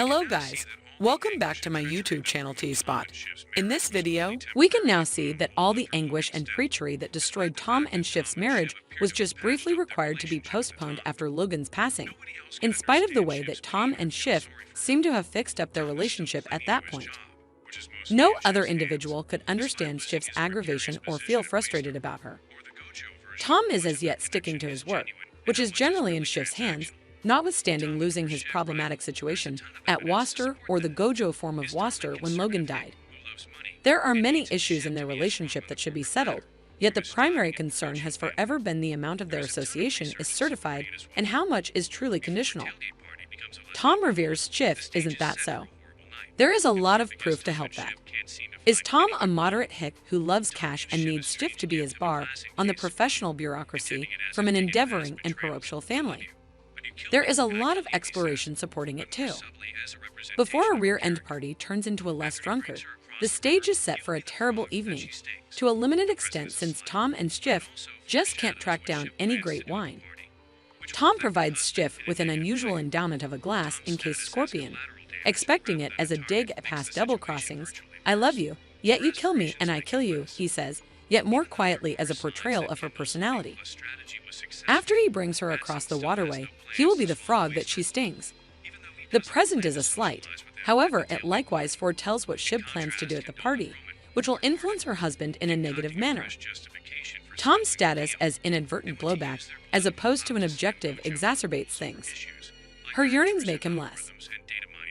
Hello guys, welcome back to my YouTube channel T-Spot. In this video, we can now see that all the anguish and preachery that destroyed Tom and Shiv's marriage was just briefly required to be postponed after Logan's passing, in spite of the way that Tom and Shiv seem to have fixed up their relationship at that point. No other individual could understand Shiv's aggravation or feel frustrated about her. Tom is as yet sticking to his work, which is generally in Shiv's hands, notwithstanding losing his problematic situation at Worcester or the Gojo form of Worcester when Logan died. There are many issues in their relationship that should be settled, yet the primary concern has forever been the amount of their association is certified and how much is truly conditional. Tom reveres Shiv isn't that so. There is a lot of proof to help that. Is Tom a moderate hick who loves cash and needs Shiv to be his bar on the professional bureaucracy from an endeavoring and parochial family? There is a lot of exploration supporting it too. Before a rear-end party turns into a less drunkard, the stage is set for a terrible evening, to a limited extent since Tom and Shiv just can't track down any great wine. Tom provides Shiv with an unusual endowment of a glass in case Scorpion, expecting it as a dig at past double crossings. "I love you, yet you kill me and I kill you," he says, yet more quietly as a portrayal of her personality. After he brings her across the waterway, he will be the frog that she stings. The present is a slight, however, it likewise foretells what Shiv plans to do at the party, which will influence her husband in a negative manner. Tom's status as inadvertent blowback, as opposed to an objective, exacerbates things. Her yearnings make him less.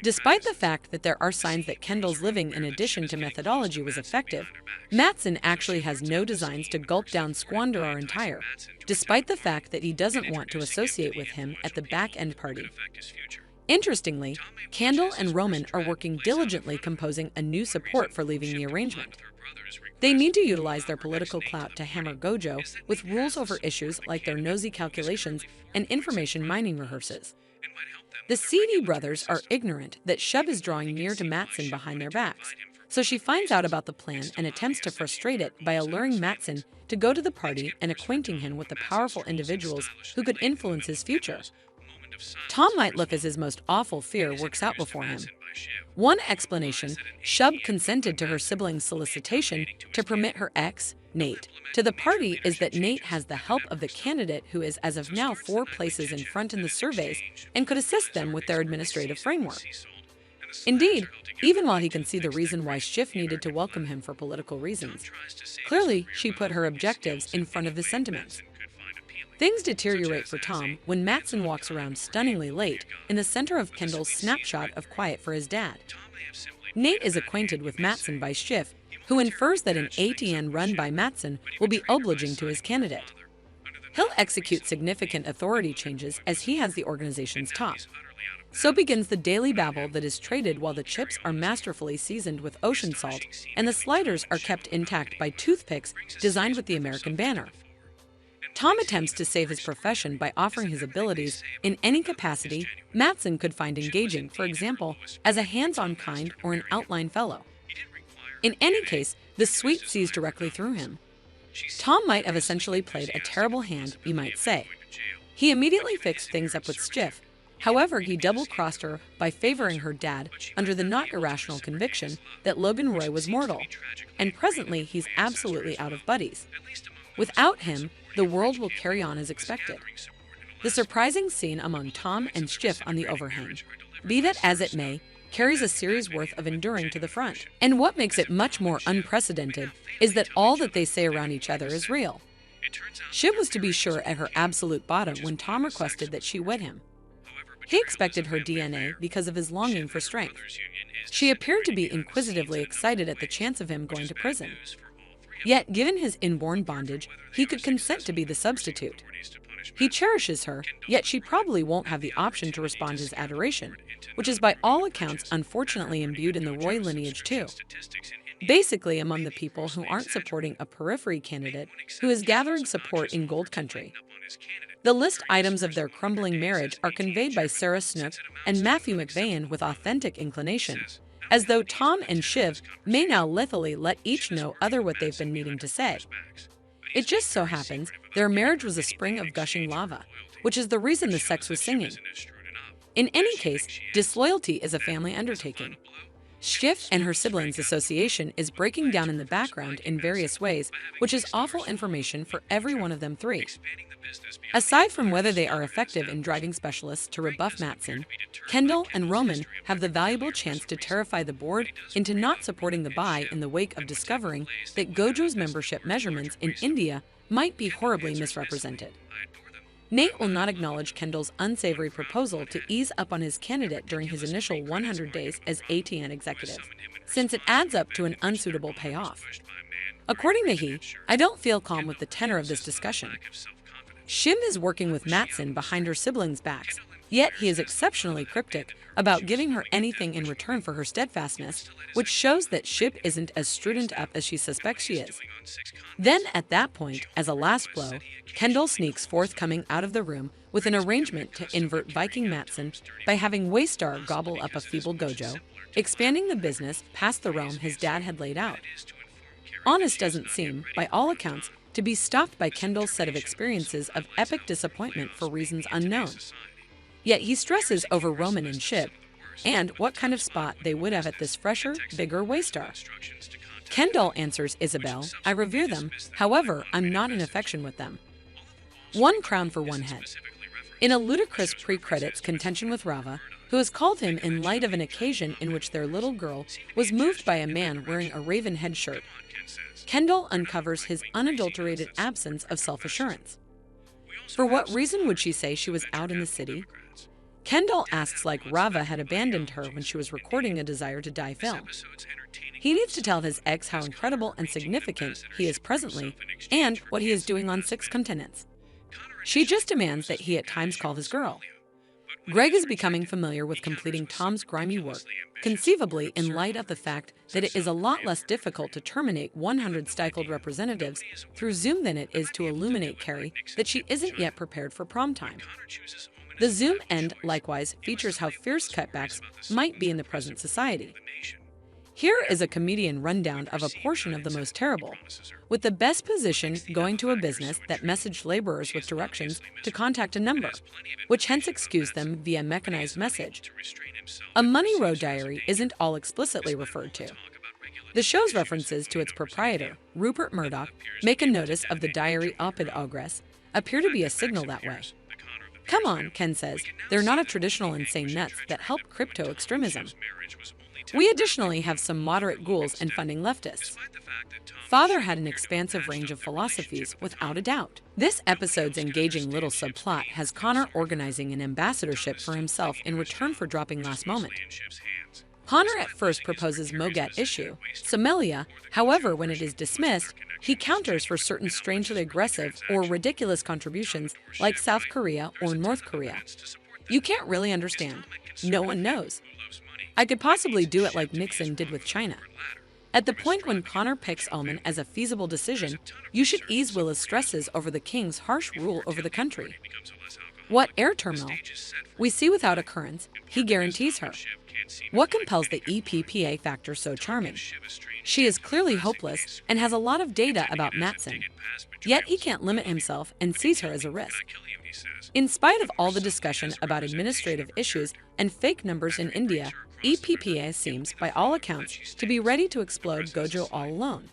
Despite the fact that there are signs that Kendall's living in addition to methodology was effective, Matsson actually has no designs to gulp down Squander or Entire, despite the fact that he doesn't want to associate with him at the back-end party. Interestingly, Kendall and Roman are working diligently composing a new support for leaving the arrangement. They need to utilize their political clout to hammer Gojo with rules over issues like their nosy calculations and information mining rehearses. The seedy brothers are ignorant that Shiv is drawing near to Matsson behind their backs, so she finds out about the plan and attempts to frustrate it by alluring Matsson to go to the party and acquainting him with the powerful individuals who could influence his future. Tom might look as his most awful fear works out before him. One explanation, Shiv consented to her sibling's solicitation to permit her ex, Nate, to the party is that Nate has the help of the candidate who is as of now 4 places in front in the surveys and could assist them with their administrative framework. Indeed, even while he can see the reason why Shiv needed to welcome him for political reasons, clearly she put her objectives in front of his sentiments. Things deteriorate for Tom when Matsson walks around stunningly late in the center of Kendall's snapshot of quiet for his dad. Nate is acquainted with Matsson by Shiv, who infers that an ATN run by Matsson will be obliging to his candidate. He'll execute significant authority changes as he has the organization's top. So begins the daily babble that is traded while the chips are masterfully seasoned with ocean salt and the sliders are kept intact by toothpicks designed with the American banner. Tom attempts to save his profession by offering his abilities in any capacity Matsson could find engaging, for example, as a hands-on kind or an outline fellow. In any case, the suite sees directly through him. Tom might have essentially played a terrible hand, you might say. He immediately fixed things up with Shiv. However, he double-crossed her by favoring her dad under the not irrational conviction that Logan Roy was mortal, and presently he's absolutely out of buddies. Without him, the world will carry on as expected. The surprising scene among Tom and Shiv on the overhang, be that as it may, carries a series worth of enduring to the front. And what makes it much more unprecedented is that all that they say around each other is real. Shiv was to be sure at her absolute bottom when Tom requested that she wed him. He expected her DNA because of his longing for strength. She appeared to be inquisitively excited at the chance of him going to prison. Yet, given his inborn bondage, he could consent to be the substitute. He cherishes her, yet she probably won't have the option to respond to his adoration, which is by all accounts unfortunately imbued in the Roy lineage too. Basically among the people who aren't supporting a periphery candidate who is gathering support in Gold Country. The list items of their crumbling marriage are conveyed by Sarah Snook and Matthew McVeigh with authentic inclination, as though Tom and Shiv may now lithely let each know other what they've been needing to say. It just so happens their marriage was a spring of gushing lava, which is the reason the sex was singing. In any case, disloyalty is a family undertaking. Shiv and her siblings' association is breaking down in the background in various ways, which is awful information for every one of them three. Aside from whether they are effective in driving specialists to rebuff Matsson, Kendall and Roman have the valuable chance to terrify the board into not supporting the buy in the wake of discovering that Gojo's membership measurements in India might be horribly misrepresented. Nate will not acknowledge Kendall's unsavory proposal to ease up on his candidate during his initial 100 days as ATN executive, since it adds up to an unsuitable payoff. According to he, I don't feel calm with the tenor of this discussion. Shiv is working with Matsson behind her siblings' backs, yet he is exceptionally cryptic about giving her anything in return for her steadfastness, which shows that Shiv isn't as straightened up as she suspects she is. Then, at that point, as a last blow, Kendall sneaks forth coming out of the room with an arrangement to invert Viking Matsson by having Waystar gobble up a feeble Gojo, expanding the business past the realm his dad had laid out. Honest doesn't seem, by all accounts, to be stopped by Kendall's set of experiences of epic disappointment for reasons unknown. Yet he stresses over Roman and Shiv, and what kind of spot they would have at this fresher, bigger Waystar. Kendall answers Isabel, I revere them, however, I'm not in affection with them. One crown for one head. In a ludicrous pre-credits contention with Rava, who has called him in light of an occasion in which their little girl was moved by a man wearing a raven head shirt, Kendall uncovers his unadulterated absence of self-assurance. For what reason would she say she was out in the city? Kendall asks like Rava had abandoned her when she was recording a Desire to Die film. He needs to tell his ex how incredible and significant he is presently and what he is doing on 6 continents. She just demands that he at times call his girl. Greg is becoming familiar with completing Tom's grimy work, conceivably in light of the fact that it is a lot less difficult to terminate 100 stifled representatives through Zoom than it is to illuminate Carrie that she isn't yet prepared for prom time. The Zoom end likewise features how fierce cutbacks might be in the present society. Here is a comedian rundown of a portion of the most terrible, with the best position going to a business that messaged laborers with directions to contact a number, which hence excused them via mechanized message. A Money Row diary isn't all explicitly referred to. The show's references to its proprietor, Rupert Murdoch, make a notice of the diary op-ed ogress, appear to be a signal that way. Come on, Ken says, they're not a traditional insane nuts that help crypto extremism. We additionally have some moderate ghouls and funding leftists. Father had an expansive range of philosophies, without a doubt. This episode's engaging little subplot has Connor organizing an ambassadorship for himself in return for dropping last moment. Connor at first proposes Mogat issue, Somalia, however when it is dismissed, he counters for certain strangely aggressive or ridiculous contributions like South Korea or North Korea. You can't really understand. No one knows. I could possibly do it like Nixon did with China. At the point when Connor picks Omen as a feasible decision, you should ease Willa's stresses over the king's harsh rule over the country. What air terminal? We see without occurrence, he guarantees her. What compels the EPPA factor so charming? She is clearly hopeless and has a lot of data about Matsson, yet he can't limit himself and sees her as a risk. In spite of all the discussion about administrative issues and fake numbers in India, EPPA seems, by all accounts, to be ready to explode Gojo all alone.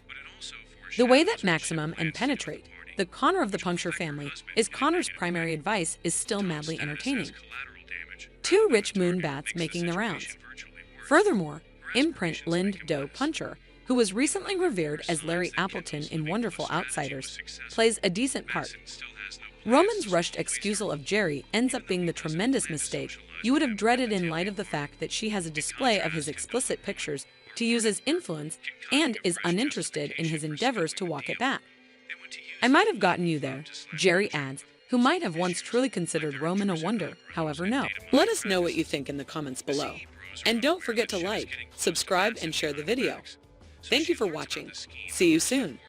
The way that Maximum and Penetrate, the Connor of the Puncture family, is Connor's primary advice is still madly entertaining. 2 rich moon bats making the rounds. Furthermore, imprint Lind Doe Puncher, who was recently revered as Larry Appleton in Wonderful Outsiders, plays a decent part. Roman's rushed excusal of Jerry ends up being the tremendous mistake you would have dreaded in light of the fact that she has a display of his explicit pictures to use as influence and is uninterested in his endeavors to walk it back. I might have gotten you there, Jerry adds, who might have once truly considered Roman a wonder, however no. Let us know what you think in the comments below. And don't forget to like, subscribe, and share the video. Thank you for watching. See you soon.